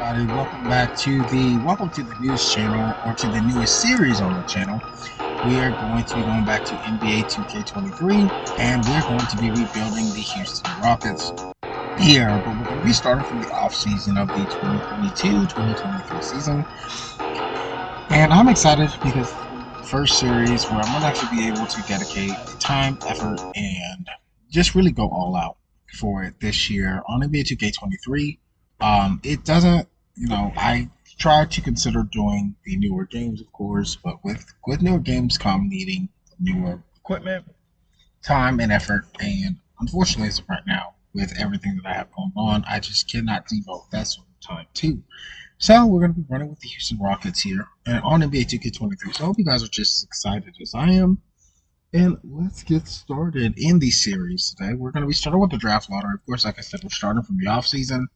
everybody. Welcome to the newest channel, or to the newest series on the channel. We are going to be going back to NBA 2K23, and we're going to be rebuilding the Houston Rockets here. But we're going to be starting from the off season of the 2022-2023 season, and I'm excited because this is going to be the first series where I'm going to actually be able to dedicate the time, effort, and just really go all out for it this year on NBA 2K23. It doesn't, I try to consider doing the newer games, of course, but with newer games come needing newer equipment, time, and effort. And unfortunately, as of right now, with everything that I have going on, I just cannot devote that sort of time to. So we're going to be running with the Houston Rockets here and on NBA 2K23. So I hope you guys are just as excited as I am. And let's get started in the series today. We're going to be starting with the draft lottery. Of course, like I said, we're starting from the offseason.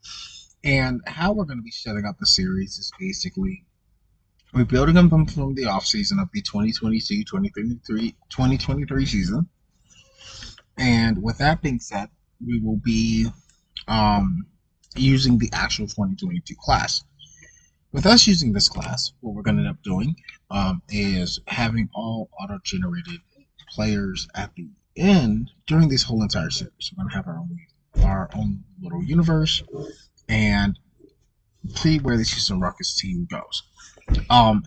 And how we're going to be setting up the series is basically we're building them from the offseason of the 2022-2023 season. And with that being said, we will be um, using the actual 2022 class. With us using this class, what we're going to end up doing is having all auto-generated players at the end during this whole entire series. We're going to have our own little universe and see where the Houston Rockets team goes.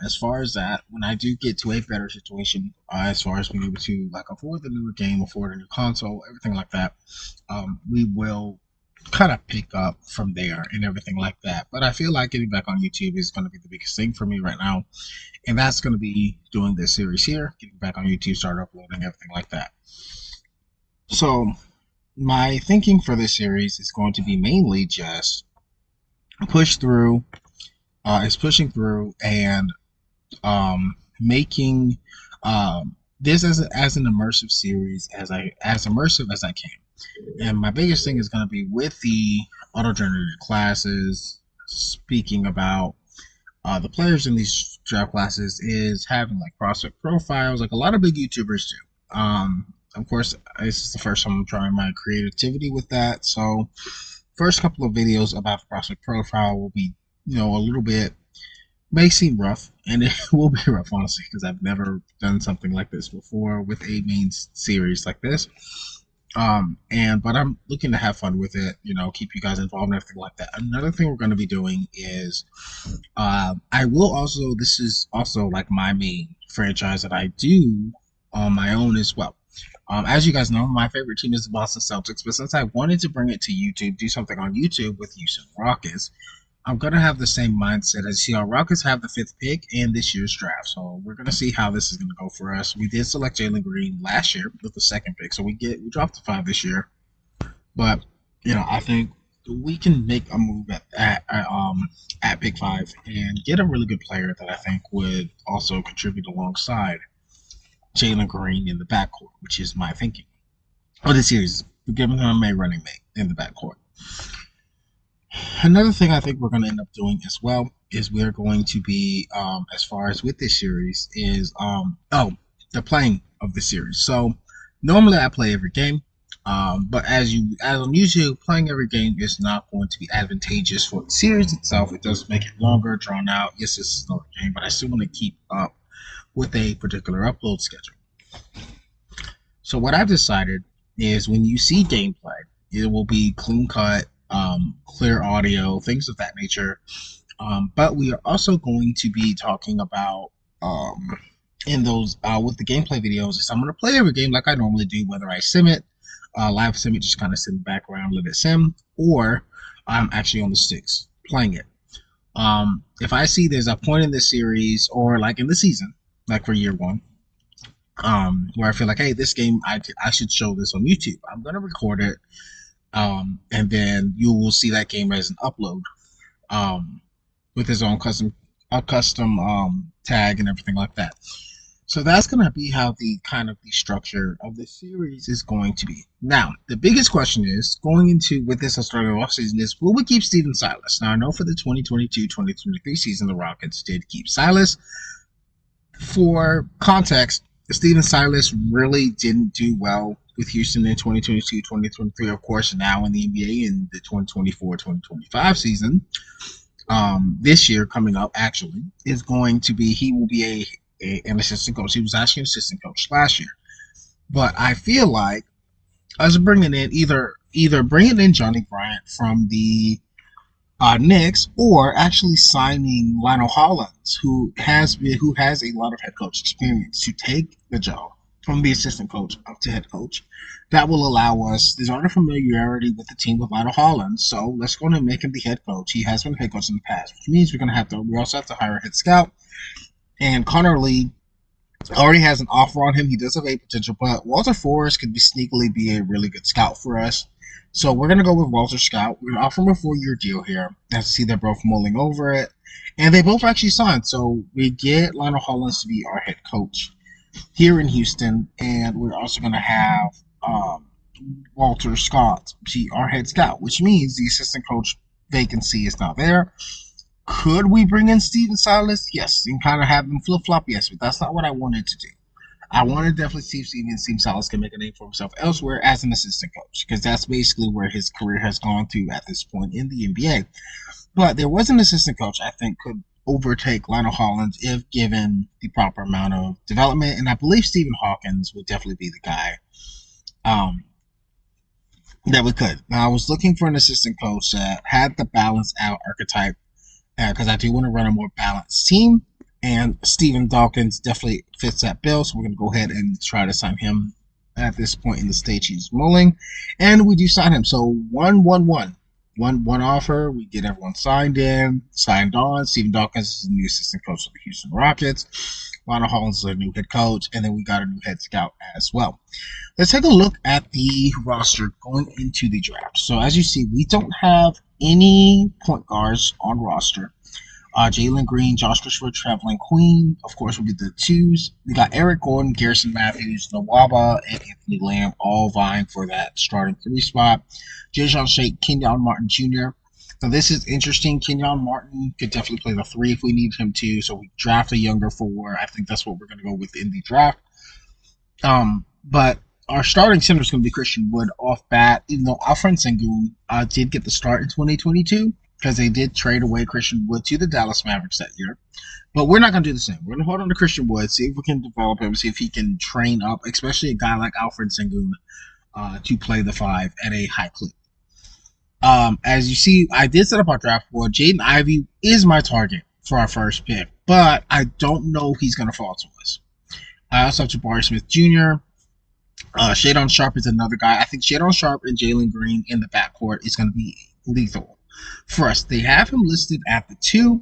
As far as that, when I do get to a better situation, as far as being able to like afford the newer game, afford a new console, everything like that, we will kind of pick up from there and everything like that. But I feel like getting back on YouTube is going to be the biggest thing for me right now, and that's going to be doing this series here, getting back on YouTube, start uploading, everything like that. So my thinking for this series is going to be mainly just push through, pushing through and making this as an immersive series as immersive as I can. And my biggest thing is going to be with the auto-generated classes. Speaking about the players in these draft classes, is having like prospect profiles, like a lot of big YouTubers do. Of course, this is the first time I'm trying my creativity with that. So, first couple of videos about the prospect profile will be, a little bit may seem rough, and it will be rough, honestly, because I've never done something like this before with a main series like this. But I'm looking to have fun with it, keep you guys involved and everything like that. Another thing we're going to be doing is, I will also, this is also like my main franchise that I do on my own as well. As you guys know, my favorite team is the Boston Celtics, but since I wanted to bring it to YouTube, do something on YouTube with Houston Rockets, I'm gonna have the same mindset as Seattle Rockets have the fifth pick in this year's draft. So we're gonna see how this is gonna go for us. We did select Jalen Green last year with the second pick, so we dropped to 5 this year. But I think we can make a move at pick 5 and get a really good player that I think would also contribute alongside Jalen Green in the backcourt, which is my thinking. For the series, giving him a running mate in the backcourt. Another thing I think we're going to end up doing as well is we're going to be, as far as with this series, is the playing of the series. So normally I play every game, but as on YouTube, playing every game is not going to be advantageous for the series itself. It does make it longer, drawn out. Yes, this is another game, but I still want to keep up with a particular upload schedule. So what I've decided is when you see gameplay, it will be clean cut, clear audio, things of that nature. But we are also going to be talking about in those with the gameplay videos. Is I'm going to play every game like I normally do, whether I sim it, live sim it, just kind of sit in the background, let it sim, or I'm actually on the sticks playing it. If I see there's a point in this series or like in the season, like for year one, where I feel like, hey, this game, I should show this on YouTube. I'm gonna record it, and then you will see that game as an upload, with his own custom tag and everything like that. So that's gonna be how the structure of the series is going to be. Now, the biggest question is going into with this starting off season is, will we keep Steven Silas? Now, I know for the 2022-2023 season, the Rockets did keep Silas. For context, Steven Silas really didn't do well with Houston in 2022-2023. Of course, now in the NBA in the 2024-2025 season, this year coming up actually is going to be he will be an assistant coach. He was actually an assistant coach last year, but I feel like us bringing in either bringing in Johnny Bryant from the Knicks, or actually signing Lionel Hollins, who has a lot of head coach experience, to take the job from the assistant coach up to head coach. That will allow us. There's already familiarity with the team with Lionel Hollins, so let's go and make him the head coach. He has been head coach in the past, which means we're gonna have to. We also have to hire a head scout, and Connor Lee already has an offer on him. He does have a potential, but Walter Forrest could be sneakily be a really good scout for us. So we're gonna go with Walter Scout. We're gonna offer him a 4-year deal here. As you see, they're both mulling over it, and they both actually signed. So we get Lionel Hollins to be our head coach here in Houston, and we're also gonna have Walter Scott be our head scout, which means the assistant coach vacancy is not there. Could we bring in Steven Silas? Yes, and kind of have him flip flop. Yes, but that's not what I wanted to do. I want to definitely see if Steven Silas can make a name for himself elsewhere as an assistant coach, because that's basically where his career has gone to at this point in the NBA. But there was an assistant coach I think could overtake Lionel Hollins if given the proper amount of development, and I believe Stephen Hawkins would definitely be the guy um, that we could. Now, I was looking for an assistant coach that had the balance out archetype, because I do want to run a more balanced team. And Stephen Dawkins definitely fits that bill, so we're going to go ahead and try to sign him at this point in the stage he's mulling. And we do sign him. So 1-1-1. One offer. We get everyone signed on. Stephen Dawkins is the new assistant coach of the Houston Rockets. Lionel Hollins is our new head coach. And then we got a new head scout as well. Let's take a look at the roster going into the draft. So as you see, we don't have any point guards on roster. Jalen Green, Josh Christopher, Traveling Queen, of course, will be the twos. We got Eric Gordon, Garrison Matthews, Nawaba, and Anthony Lamb all vying for that starting 3 spot. Jason Shake, Kenyon Martin Jr. So this is interesting. Kenyon Martin could definitely play the 3 if we need him to. So we draft a younger 4. I think that's what we're going to go with in the draft. But our starting center is going to be Christian Wood off bat, even though Alfred Sengun did get the start in 2022. Because they did trade away Christian Wood to the Dallas Mavericks that year. But we're not going to do the same. We're going to hold on to Christian Wood, see if we can develop him, see if he can train up, especially a guy like Alfred Sengun, to play the 5 at a high clip. As you see, I did set up our draft board. Jaden Ivey is my target for our first pick, but I don't know if he's going to fall to us. I also have Jabari Smith Jr., Shadon Sharp is another guy. I think Shadon Sharp and Jalen Green in the backcourt is going to be lethal for us. They have him listed at the 2.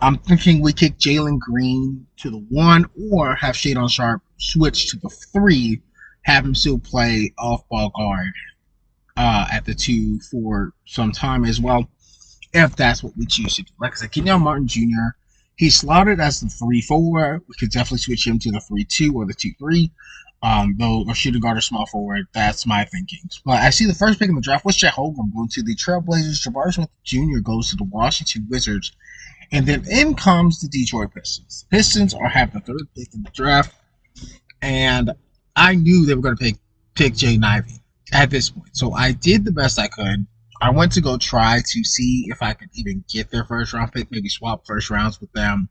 I'm thinking we kick Jalen Green to the 1, or have Shadon Sharp switch to the 3, have him still play off-ball guard at the 2 for some time as well, if that's what we choose to do. Like I said, Kenyon Martin Jr., he's slotted as the 3-4. We could definitely switch him to the 3-2 or the 2-3. Though a shooting guard or small forward, that's my thinking. But I see the first pick in the draft was Chet Holmgren going to the Trailblazers. Jabari Smith Jr. goes to the Washington Wizards. And then in comes the Detroit Pistons. Pistons have the 3rd pick in the draft. And I knew they were going to pick Jaden Ivey at this point. So I did the best I could. I went to go try to see if I could even get their first round pick, maybe swap first rounds with them.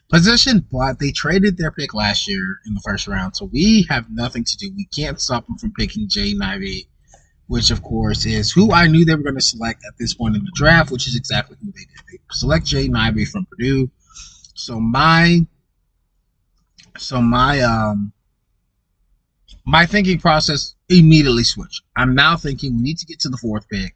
Position, but they traded their pick last year in the first round, so we have nothing to do. We can't stop them from picking Jaden Ivey, which of course is who I knew they were going to select at this point in the draft, which is exactly who they did. They select Jaden Ivey from Purdue. So my thinking process immediately switched. I'm now thinking we need to get to the 4th pick,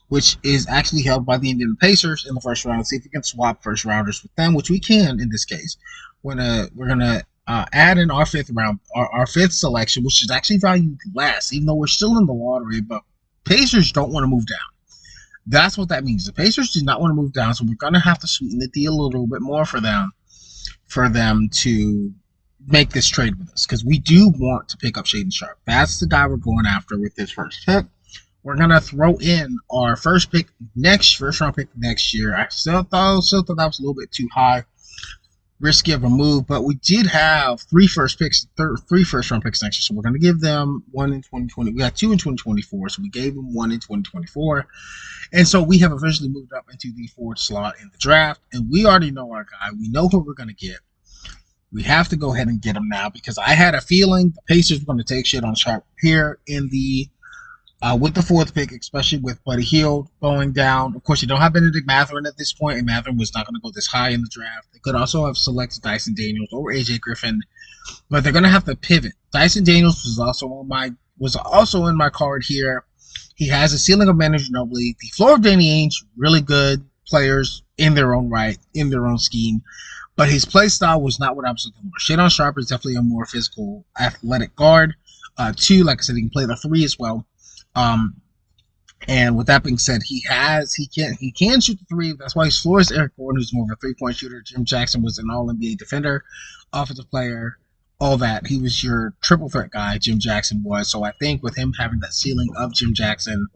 which is actually held by the Indiana Pacers in the first round. See if we can swap first rounders with them, which we can in this case. We're gonna add in our 5th round, our 5th selection, which is actually valued less, even though we're still in the lottery. But Pacers don't want to move down. That's what that means. The Pacers do not want to move down, so we're gonna have to sweeten the deal a little bit more for them to make this trade with us, because we do want to pick up Shadon Sharp. That's the guy we're going after with this first pick. We're going to throw in our first round pick next year. I still thought that was a little bit too high. risky of a move, but we did have three first round picks next year. So we're going to give them one in 2020. We got two in 2024, so we gave them one in 2024. And so we have officially moved up into the fourth slot in the draft, and we already know our guy. We know who we're going to get. We have to go ahead and get him now because I had a feeling the Pacers were going to take shit on Sharp here in the with the fourth pick, especially with Buddy Hield going down. Of course, you don't have Benedict Mathurin at this point, and Mathurin was not going to go this high in the draft. They could also have selected Dyson Daniels or AJ Griffin, but they're going to have to pivot. Dyson Daniels was also in my card here. He has a ceiling of Manu Ginobili. The floor of Danny Ainge, really good players in their own right, in their own scheme. But his play style was not what I was looking for. Shadon Sharp is definitely a more physical, athletic guard. Two, like I said, he can play the three as well. And with that being said, he can shoot the three. That's why his floor is Eric Gordon, who's more of a 3-point shooter. Jim Jackson was an All-NBA defender, offensive player, all that. He was your triple threat guy, Jim Jackson was. So I think with him having that ceiling of Jim Jackson,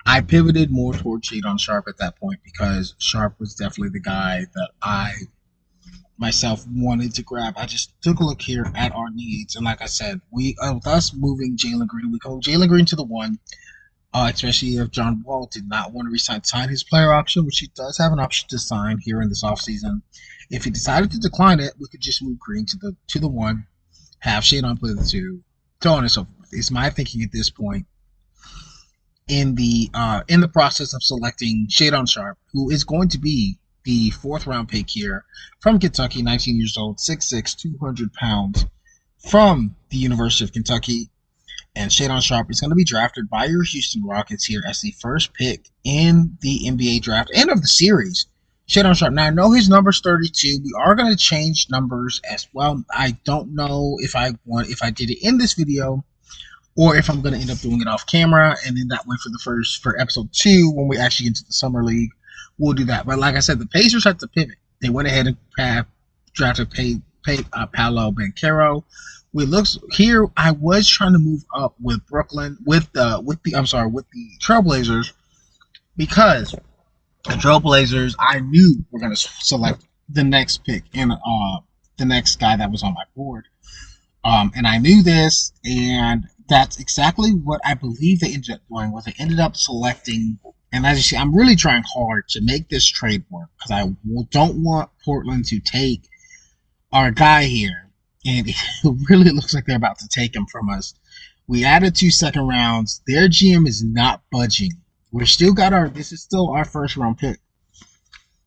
I pivoted more towards Shadon Sharp at that point because Sharp was definitely the guy that I myself wanted to grab. I just took a look here at our needs, and like I said, with us moving Jalen Green, we go Jalen Green to the one. Especially if John Wall did not want to sign his player option, which he does have an option to sign here in this offseason. If he decided to decline it, we could just move Green to the one, have Shadon play the two, so on and so forth. Is my thinking at this point in the process of selecting Shadon Sharp, who is going to be the fourth round pick here from Kentucky, 19 years old, 6'6", 200 pounds, from the University of Kentucky. And Shadon Sharp is going to be drafted by your Houston Rockets here as the first pick in the NBA draft and of the series. Shadon Sharp. Now, I know his number's 32. We are going to change numbers as well. I don't know if I did it in this video or if I'm going to end up doing it off camera. And then that way for episode 2, when we actually get into the summer league, we'll do that. But like I said, the Pacers had to pivot. They went ahead and drafted Paolo Banchero. Here, I was trying to move up with Brooklyn with the Trailblazers, because the Trailblazers I knew were going to select the next pick and the next guy that was on my board, and I knew this, and that's exactly what I believe they ended up doing. Was they ended up selecting, and as you see, I'm really trying hard to make this trade work because I don't want Portland to take our guy here. And it really looks like they're about to take him from us. We added 2 second rounds. Their GM is not budging. This is still our first round pick.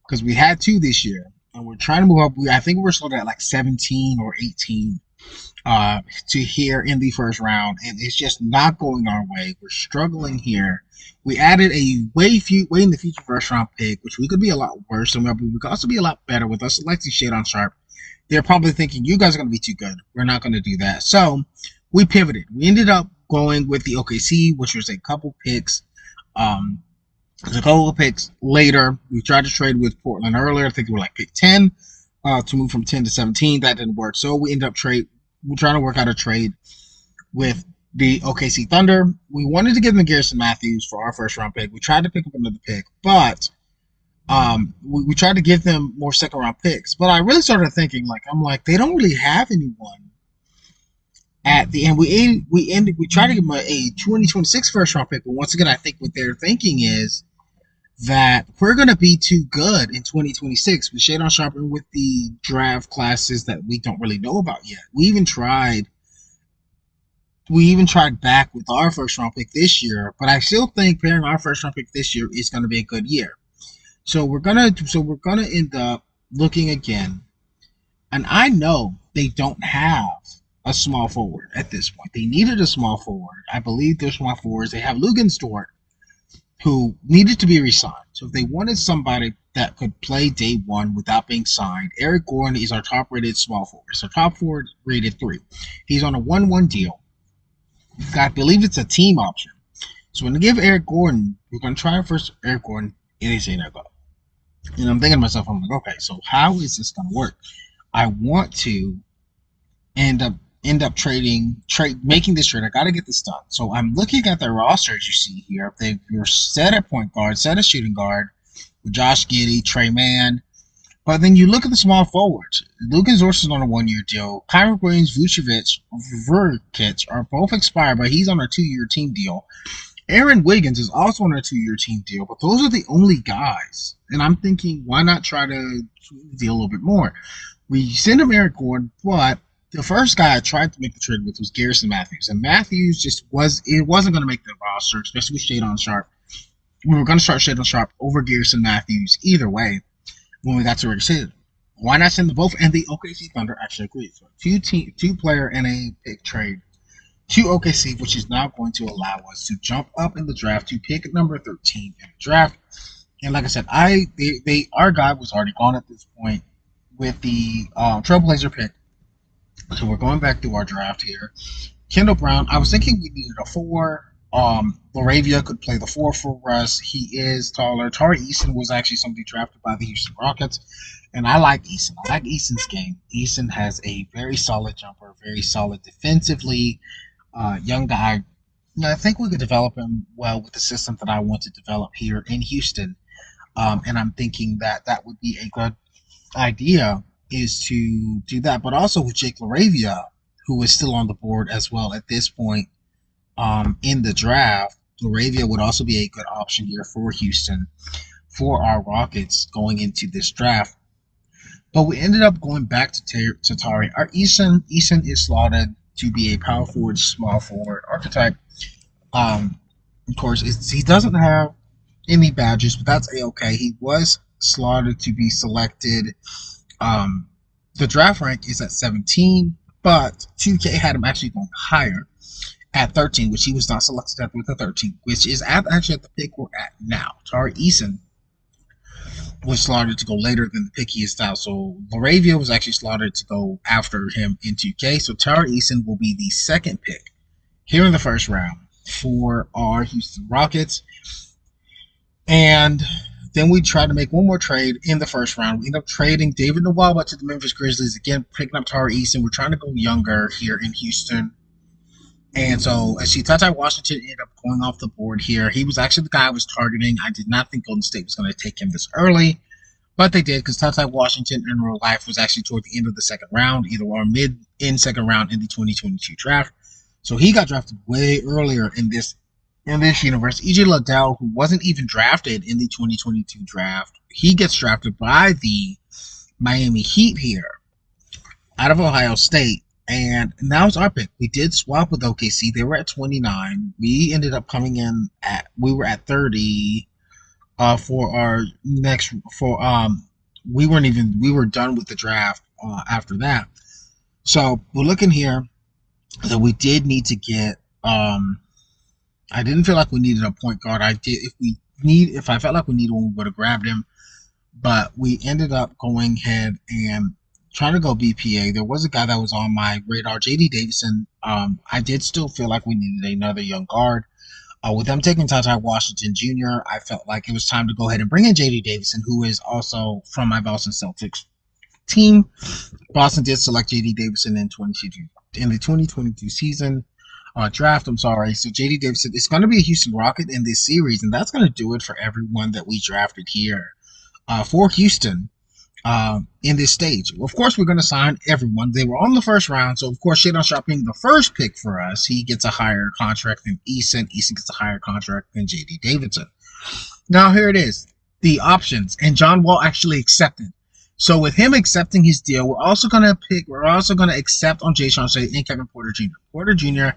Because we had 2 this year. And we're trying to move up. I think we're still at like 17 or 18 to here in the first round. And it's just not going our way. We're struggling here. We added a way in the future first round pick, which we could be a lot worse. And we could also be a lot better with us selecting Shadon Sharp. They're probably thinking, you guys are going to be too good. We're not going to do that. So we pivoted. We ended up going with the OKC, which was a couple picks. Later. We tried to trade with Portland earlier. I think we were like pick 10 to move from 10 to 17. That didn't work. So we ended up we're trying to work out a trade with the OKC Thunder. We wanted to give them Garrison Matthews for our first round pick. We tried to pick up another pick, but we tried to give them more second round picks, but I really started thinking, they don't really have anyone at the end. We tried to give them a 2026 first round pick, but once again, I think what they're thinking is that we're going to be too good in 2026 with Shadon Sharp and with the draft classes that we don't really know about yet. We even tried back with our first round pick this year, but I still think pairing our first round pick this year is going to be a good year. So we're gonna end up looking again, and I know they don't have a small forward at this point. They needed a small forward. I believe their small forwards. They have Lugan Stewart, who needed to be re-signed. So if they wanted somebody that could play day one without being signed, Eric Gordon is our top-rated small forward. So top forward rated 3. He's on a 1-1 deal. I believe it's a team option. So when they give Eric Gordon, we're gonna try first Eric Gordon. It is a no-go. And I'm thinking to myself, I'm like, okay, so how is this going to work? I want to end up making this trade. I got to get this done. So I'm looking at their roster, as you see here. They're set at point guard, set at shooting guard with Josh Giddey, Trey Mann, But then you look at the small forwards. Lucas Orson on a 1-year deal. Kyron Williams, Vucevic, Verkic are both expired, but he's on a 2-year team deal. Aaron Wiggins is also on a 2-year team deal, but those are the only guys. And I'm thinking, why not try to sweeten the deal a little bit more? We sent him Eric Gordon, but the first guy I tried to make the trade with was Garrison Matthews, and Matthews just wasn't going to make the roster, especially with Shadon Sharp. We were going to start Shadon Sharp over Garrison Matthews either way when we got to City. Why not send the both? And the OKC Thunder actually agreed. So two player and a pick trade to OKC, which is now going to allow us to jump up in the draft to pick number 13 in the draft. And like I said, our guy was already gone at this point with the Trailblazer pick. So we're going back through our draft here. Kendall Brown, I was thinking we needed a 4. Laravia could play the 4 for us. He is taller. Tari Eason was actually somebody drafted by the Houston Rockets, and I like Eason. I like Eason's game. Eason has a very solid jumper, very solid defensively. Young guy. And I think we could develop him well with the system that I want to develop here in Houston. And I'm thinking that would be a good idea, is to do that. But also with Jake Laravia, who is still on the board as well at this point. In the draft, Laravia would also be a good option here for Houston, for our Rockets going into this draft. But we ended up going back to Tari. Our Eason is slotted to be a power forward, small forward archetype. Of course, he doesn't have any badges, but that's a-okay. He was slotted to be selected. The draft rank is at 17, but 2K had him actually going higher at 13, which he was not selected at with the 13, which is actually at the pick we're at now. Tari Eason was slotted to go later than the pick he is now. So Laravia was actually slotted to go after him in 2K. So Tari Eason will be the second pick here in the first round for our Houston Rockets. And then we tried to make one more trade in the first round. We ended up trading David Nwaba to the Memphis Grizzlies. Again, picking up Tari Eason. We're trying to go younger here in Houston. And so, as Tata Washington ended up going off the board here. He was actually the guy I was targeting. I did not think Golden State was going to take him this early, but they did, because Tata Washington in real life was actually toward the end of the second round, either or mid-in second round in the 2022 draft. So he got drafted way earlier in this universe. EJ Liddell, who wasn't even drafted in the 2022 draft, he gets drafted by the Miami Heat here out of Ohio State. And now it's our pick. We did swap with OKC. They were at 29. We ended up coming in we were at 30 for our next we were done with the draft after that. So we're looking here that we did need to get I didn't feel like we needed a point guard. If I felt like we needed one, we would have grabbed him. But we ended up going ahead and trying to go BPA. There was a guy that was on my radar, JD Davison. I did still feel like we needed another young guard. With them taking Tata Washington Jr., I felt like it was time to go ahead and bring in JD Davison, who is also from my Boston Celtics team. Boston did select JD Davison in the 2022 season draft. I'm sorry. So JD Davison is going to be a Houston Rocket in this series, and that's going to do it for everyone that we drafted here for Houston. In this stage. Of course, we're going to sign everyone. They were on the first round, so of course, Shadon Sharp being the first pick for us, he gets a higher contract than Eason. Eason gets a higher contract than J.D. Davidson. Now, here it is. The options, and John Wall actually accepted. So with him accepting his deal, we're also going to accept on Jay Sean Shea and Kevin Porter Jr. Porter Jr.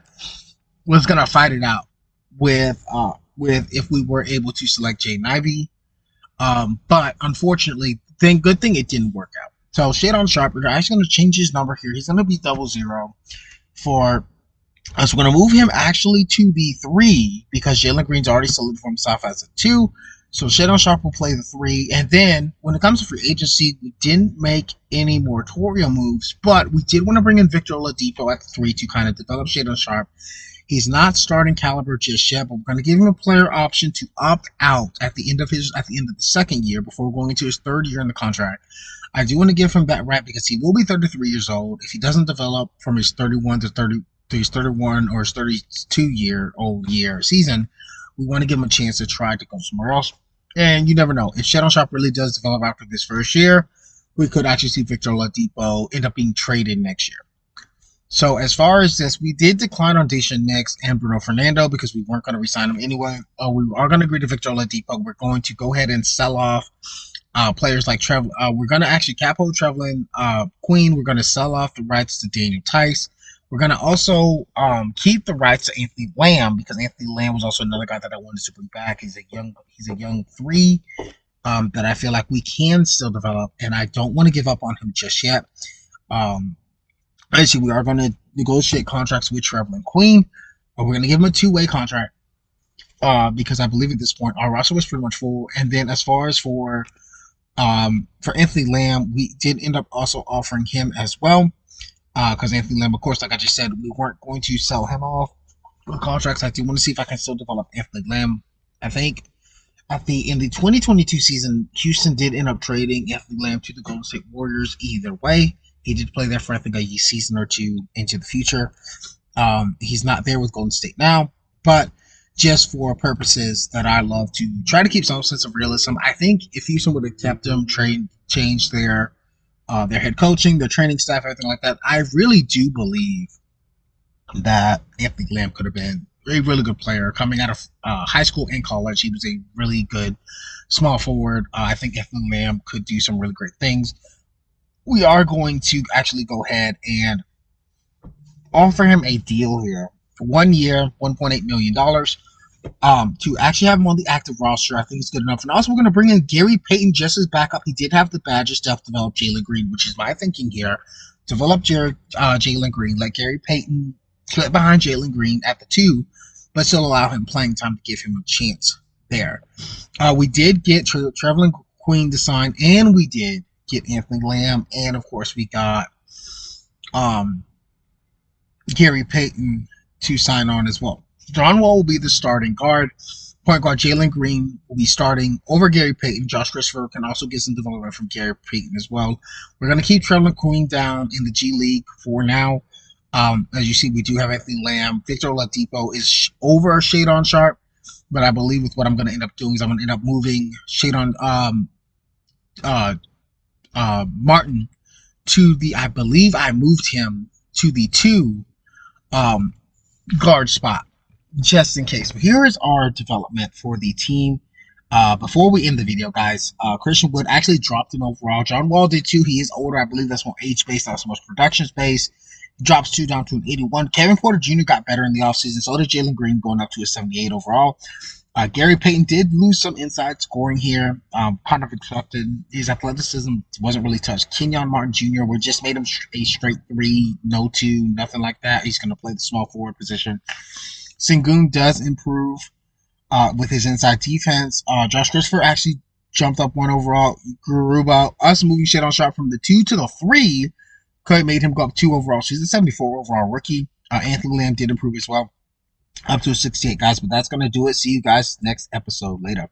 was going to fight it out with if we were able to select Jay Ivey. But unfortunately, good thing it didn't work out. So Shadon Sharp, we're actually going to change his number here. He's going to be 00 for us. We're going to move him actually to the 3 because Jalen Green's already solidified for himself as a 2. So Shadon Sharp will play the 3. And then when it comes to free agency, we didn't make any moratorium moves, but we did want to bring in Victor Oladipo at the 3 to kind of develop Shadon Sharp. He's not starting caliber just yet, but we're going to give him a player option to opt out at the end of the second year before going into his third year in the contract. I do want to give him that right because he will be 33 years old. If he doesn't develop from his 31 to his 31 or his 32-year-old season, we want to give him a chance to try to go somewhere else. And you never know. If Shadon Sharp really does develop after this first year, we could actually see Victor Oladipo end up being traded next year. So as far as this, we did decline on Deshaun Nix and Bruno Fernando because we weren't going to resign them anyway. We are going to agree to Victor Oladipo. We're going to go ahead and sell off players like Trevor. We're going to actually capo Trevelin Queen. We're going to sell off the rights to Daniel Tice. We're going to also keep the rights to Anthony Lamb because Anthony Lamb was also another guy that I wanted to bring back. He's a young three that I feel like we can still develop, and I don't want to give up on him just yet. Actually, we are going to negotiate contracts with Trevelin Queen. We're going to give him a two-way contract because I believe at this point our roster was pretty much full. And then as far as for Anthony Lamb, we did end up also offering him as well because Anthony Lamb, of course, like I just said, we weren't going to sell him off the contracts. I do want to see if I can still develop Anthony Lamb. I think in the 2022 season, Houston did end up trading Anthony Lamb to the Golden State Warriors either way. He did play there for, I think, a season or two into the future. He's not there with Golden State now, but just for purposes that I love to try to keep some sense of realism, I think if Houston would have kept him, changed their head coaching, their training staff, everything like that, I really do believe that Anthony Lamb could have been a really good player coming out of high school and college. He was a really good small forward. I think Anthony Lamb could do some really great things. We are going to actually go ahead and offer him a deal here. 1 year, $1.8 million. To actually have him on the active roster, I think it's good enough. And also, we're going to bring in Gary Payton just as backup. He did have the badges to help develop Jalen Green, which is my thinking here. Develop Jalen Green, let Gary Payton slip behind Jalen Green at the 2, but still allow him playing time to give him a chance there. We did get Trevelin Queen to sign, and we did get Anthony Lamb, and of course we got Gary Payton to sign on as well. John Wall will be the starting guard. Point guard Jalen Green will be starting over Gary Payton. Josh Christopher can also get some development from Gary Payton as well. We're going to keep Trevelin Queen down in the G League for now. As you see, we do have Anthony Lamb. Victor Oladipo is over Shadon Sharp, but I believe with what I'm going to end up doing is I'm going to end up moving Shadon Martin to the, I believe I moved him to the 2 guard spot, just in case. But here is our development for the team. Before we end the video, guys, Christian Wood actually dropped an overall. John Wall did too. He is older. I believe that's more age-based, not so much production-based. Drops 2 down to an 81. Kevin Porter Jr. got better in the offseason. So did Jalen Green, going up to a 78 overall. Gary Payton did lose some inside scoring here. Kind of expected. His athleticism wasn't really touched. Kenyon Martin Jr., we just made him a straight 3, no 2, nothing like that. He's going to play the small forward position. Sengun does improve with his inside defense. Josh Christopher actually jumped up 1 overall. Garuba, us moving Shadon Sharp from the 2 to the 3, could have made him go up 2 overall. So he's a 74 overall rookie. Anthony Lamb did improve as well, up to a 68, guys. But that's going to do it. See you guys next episode. Later.